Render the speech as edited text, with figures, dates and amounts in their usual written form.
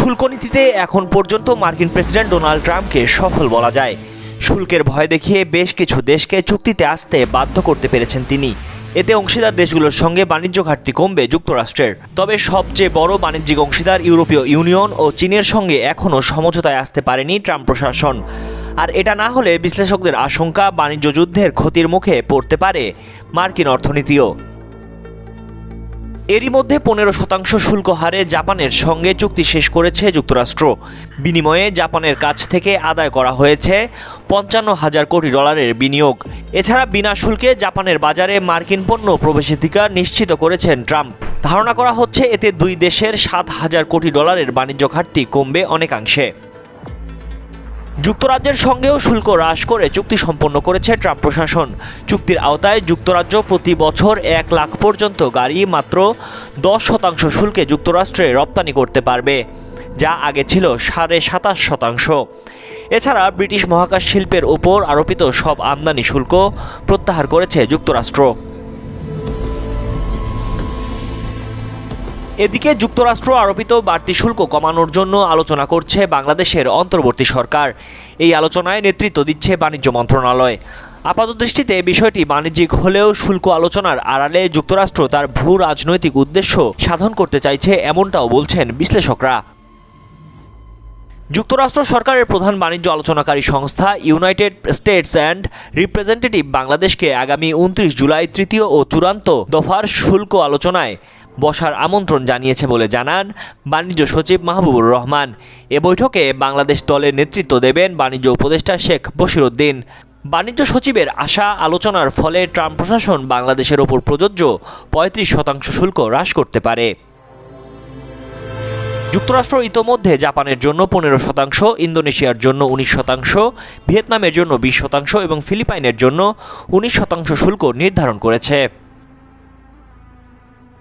শুল্ক নীতিতে এখন পর্যন্ত মার্কিন প্রেসিডেন্ট ডোনাল্ড ট্রাম্পকে সফল বলা যায়। শুল্কের ভয় দেখিয়ে বেশ কিছু দেশকে চুক্তিতে আসতে বাধ্য করতে পেরেছেন তিনি। এতে অংশীদার দেশগুলোর সঙ্গে বাণিজ্য ঘাটতি কমবে যুক্তরাষ্ট্রের। তবে সবচেয়ে বড় বাণিজ্যিক অংশীদার ইউরোপীয় ইউনিয়ন ও চীনের সঙ্গে এখনও সমঝোতায় আসতে পারেনি ট্রাম্প প্রশাসন। আর এটা না হলে বিশ্লেষকদের আশঙ্কা বাণিজ্য যুদ্ধের ক্ষতির মুখে পড়তে পারে মার্কিন অর্থনীতিও। এরই মধ্যে 15% শুল্ক হারে জাপানের সঙ্গে চুক্তি শেষ করেছে যুক্তরাষ্ট্র। বিনিময়ে জাপানের কাছ থেকে আদায় করা হয়েছে $55,000 কোটি বিনিয়োগ। এছাড়া বিনা শুল্কে জাপানের বাজারে মার্কিন পণ্য প্রবেশাধিকার নিশ্চিত করেছেন ট্রাম্প। ধারণা করা হচ্ছে এতে দুই দেশের $7,000 কোটি বাণিজ্য ঘাটতি কমবে অনেকাংশে। যুক্তরাজ্যের সঙ্গেও শুল্ক হ্রাস করে চুক্তি সম্পন্ন করেছে ট্রাম্প প্রশাসন। চুক্তির আওতায় যুক্তরাজ্য প্রতি বছর 1 লাখ পর্যন্ত গাড়ি মাত্র 10% শুল্কে যুক্তরাষ্ট্রে রপ্তানি করতে পারবে, যা আগে ছিল 27.5%। এছাড়া ব্রিটিশ মহাকাশ শিল্পের ওপর আরোপিত সব আমদানি শুল্ক প্রত্যাহার করেছে যুক্তরাষ্ট্র। এদিকে যুক্তরাষ্ট্র আরোপিত বাড়তি শুল্ক কমানোর জন্য আলোচনা করছে বাংলাদেশের অন্তর্বর্তী সরকার। এই আলোচনায় নেতৃত্ব দিচ্ছে বাণিজ্য মন্ত্রণালয়। আপাতদৃষ্টিতে বিষয়টি বাণিজ্যিক হলেও শুল্ক আলোচনার আড়ালে যুক্তরাষ্ট্র তার ভূ রাজনৈতিক উদ্দেশ্য সাধন করতে চাইছে, এমনটাও বলছেন বিশ্লেষকরা। যুক্তরাষ্ট্র সরকারের প্রধান বাণিজ্য আলোচনাকারী সংস্থা ইউনাইটেড স্টেটস অ্যান্ড রিপ্রেজেন্টেটিভ বাংলাদেশকে আগামী 29 জুলাই তৃতীয় ও চূড়ান্ত দফার শুল্ক আলোচনায় বসার আমন্ত্রণ জানিয়েছে বলে জানান বাণিজ্য সচিব মাহবুবুর রহমান। এ বৈঠকে বাংলাদেশ দলের নেতৃত্ব দেবেন বাণিজ্য উপদেষ্টা শেখ বশিরউদ্দিন। বাণিজ্য সচিবের আশা, আলোচনার ফলে ট্রাম্প প্রশাসন বাংলাদেশের ওপর প্রযোজ্য 35% শুল্ক হ্রাস করতে পারে। যুক্তরাষ্ট্র ইতোমধ্যে জাপানের জন্য 15%, ইন্দোনেশিয়ার জন্য 19%, ভিয়েতনামের জন্য 20% এবং ফিলিপাইনের জন্য 19% শুল্ক নির্ধারণ করেছে।